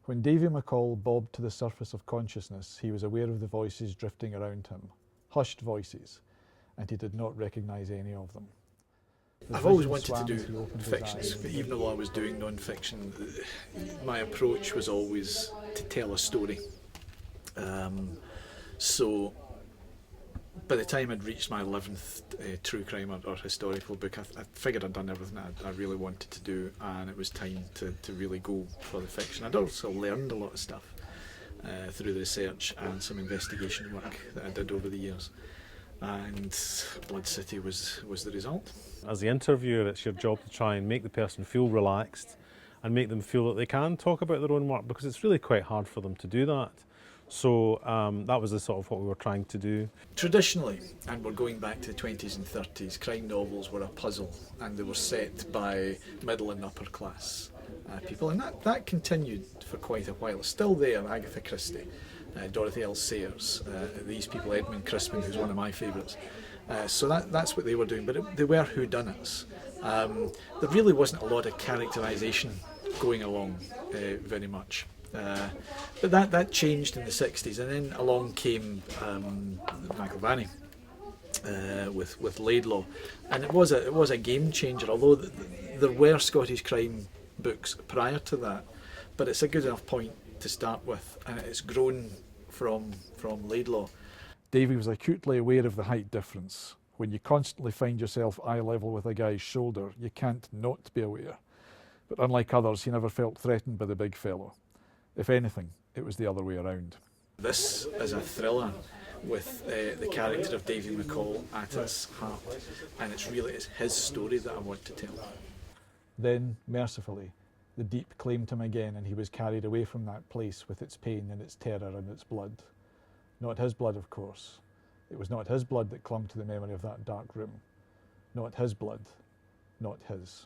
When Davy McCall bobbed to the surface of consciousness, he was aware of the voices drifting around him, hushed voices, and he did not recognise any of them. I've always wanted to do fiction, even though I was doing non-fiction. My approach was always to tell a story. So by the time I'd reached my 11th true crime or historical book, I figured I'd done everything I really wanted to do, and it was time to really go for the fiction. I'd also learned a lot of stuff through the research and some investigation work that I did over the years, and Blood City was the result. As the interviewer, it's your job to try and make the person feel relaxed and make them feel that they can talk about their own work, because it's really quite hard for them to do that. So that was the sort of what we were trying to do. Traditionally, and we're going back to the 20s and 30s, crime novels were a puzzle, and they were set by middle and upper class people, and that continued for quite a while. It's still there. Agatha Christie, Dorothy L. Sayers, these people, Edmund Crispin, who's one of my favourites. So that's what they were doing, but they were whodunits. There really wasn't a lot of characterisation going along very much. But that changed in the 60s, and then along came McIlvanney with Laidlaw, and it was a game changer. Although there were Scottish crime books prior to that, but it's a good enough point to start with, and it's grown from Laidlaw. Davy was acutely aware of the height difference. When you constantly find yourself eye level with a guy's shoulder, you can't not be aware. But unlike others, he never felt threatened by the big fellow. If anything, it was the other way around. This is a thriller with the character of Davy McCall at its heart, and it's his story that I want to tell. Then, mercifully, the deep claimed him again, and he was carried away from that place with its pain and its terror and its blood. Not his blood, of course. It was not his blood that clung to the memory of that dark room. Not his blood, not his.